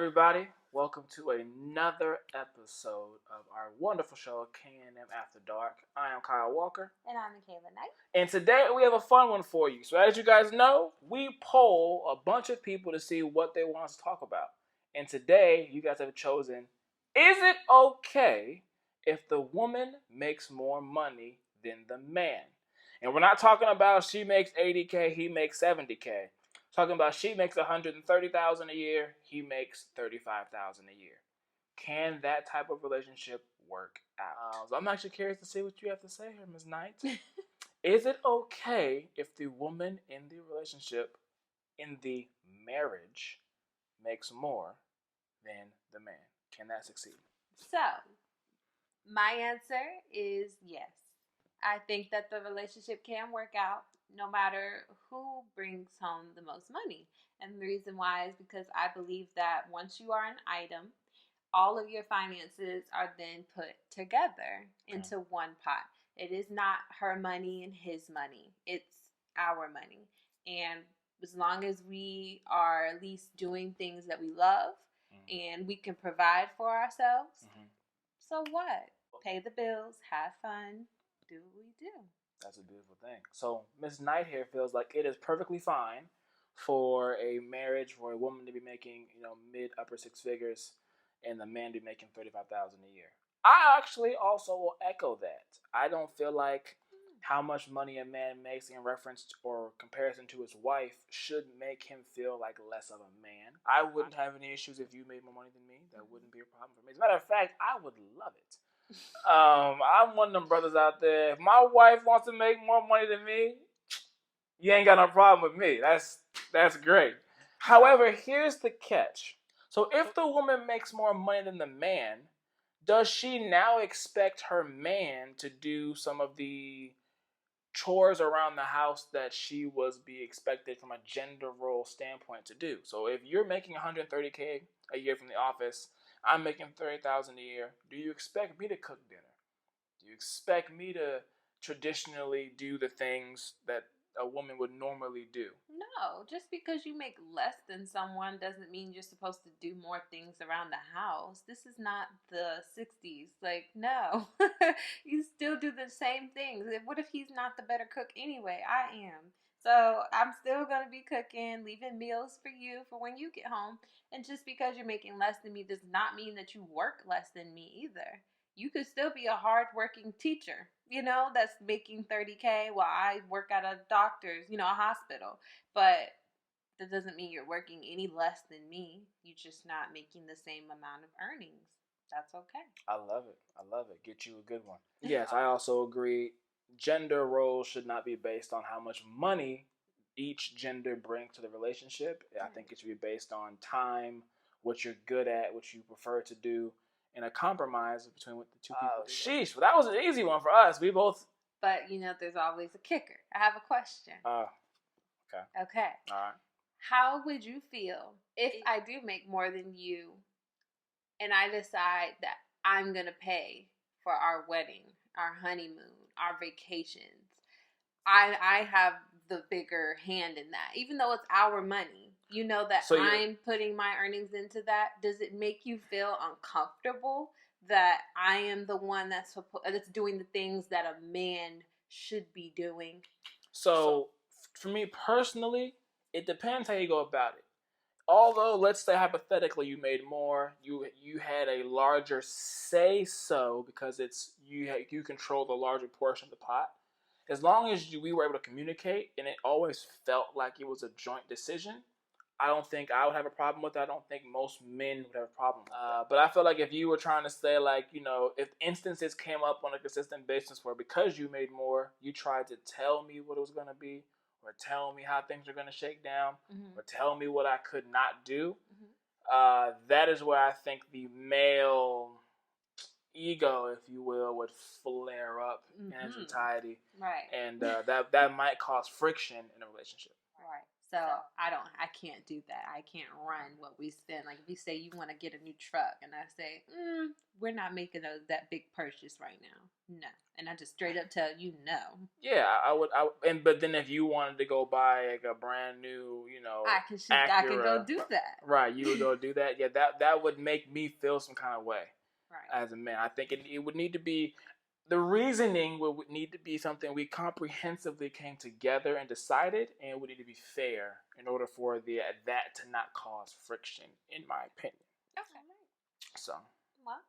everybody. Welcome to another episode of our wonderful show, K&M After Dark. I am Kyle Walker. And I'm Kayla Knight. And today we have a fun one for you. So as you guys know, we poll a bunch of people to see what they want us to talk about. And today, you guys have chosen, is it okay if the woman makes more money than the man? And we're not talking about she makes $80K, he makes $70K. Talking about she makes $130,000 a year, he makes $35,000 a year. Can that type of relationship work out? So I'm actually curious to see what you have to say here, Ms. Knight. Is it okay if the woman in the relationship, in the marriage, makes more than the man? Can that succeed? So, my answer is yes. I think that the relationship can work out no matter who brings home the most money. And the reason why is because I believe that once you are an item, all of your finances are then put together into one pot. It is not her money and his money. It's our money. And as long as we are at least doing things that we love and we can provide for ourselves, so what? Pay the bills, have fun, do what we do. That's a beautiful thing. So Ms. Knight here feels like it is perfectly fine for a marriage for a woman to be making, mid upper six figures and the man be making $35,000 a year. I actually also will echo that. I don't feel like how much money a man makes in reference or comparison to his wife should make him feel like less of a man. I wouldn't have any issues if you made more money than me. That wouldn't be a problem for me. As a matter of fact, I would love it. I'm one of them brothers out there. If my wife wants to make more money than me, you ain't got no problem with me. That's great. However, here's the catch. So if the woman makes more money than the man, does she now expect her man to do some of the chores around the house that she was be expected from a gender role standpoint to do? So if you're making $130K a year from the office, I'm making $30,000 a year. Do you expect me to cook dinner? Do you expect me to traditionally do the things that a woman would normally do? No, just because you make less than someone doesn't mean you're supposed to do more things around the house. This is not the 60s. Like, no. You still do the same things. What if he's not the better cook anyway? I am. So I'm still going to be cooking, leaving meals for you for when you get home. And just because you're making less than me does not mean that you work less than me either. You could still be a hardworking teacher, that's making $30K while I work at a doctor's, a hospital. But that doesn't mean you're working any less than me. You're just not making the same amount of earnings. That's okay. I love it. Get you a good one. Yes, I also agree. Gender roles should not be based on how much money each gender brings to the relationship. I think it should be based on time, what you're good at, what you prefer to do, and a compromise between what the two people do. Sheesh, well, that was an easy one for us. We both... But, there's always a kicker. I have a question. Okay. All right. How would you feel if I do make more than you and I decide that I'm going to pay for our wedding, our honeymoon, our vacations? I have the bigger hand in that, even though it's our money. You know that I'm putting my earnings into that. Does it make you feel uncomfortable that I am the one that's doing the things that a man should be doing? So for me personally, it depends how you go about it. Although, let's say hypothetically you made more, you had a larger say so because it's you control the larger portion of the pot. As long as we were able to communicate and it always felt like it was a joint decision, I don't think I would have a problem with that. I don't think most men would have a problem with that. But I feel like if you were trying to say, like, if instances came up on a consistent basis where because you made more, you tried to tell me what it was going to be, or tell me how things are going to shake down, or tell me what I could not do, that is where I think the male ego, if you will, would flare up in its entirety. Right. And that might cause friction in a relationship. Right. So I can't do that. I can't run what we spend. Like if you say you want to get a new truck, and I say, we're not making that big purchase right now. No, and I just straight up tell you no. Yeah, I would. But then if you wanted to go buy like a brand new, I can go do that. Right, you would go do that. Yeah, that would make me feel some kind of way. Right. As a man, I think it would need to be. The reasoning would need to be something we comprehensively came together and decided, and it would need to be fair in order for that to not cause friction, in my opinion. Okay. So. Well,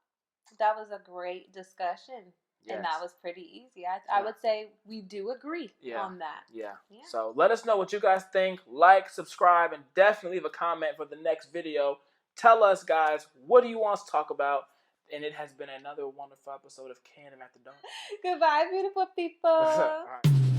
that was a great discussion. Yes. And that was pretty easy. I would say we do agree on that. Yeah. So let us know what you guys think. Like, subscribe, and definitely leave a comment for the next video. Tell us, guys, what do you want us to talk about? And it has been another wonderful episode of K&M After Dark. Goodbye, beautiful people. All right.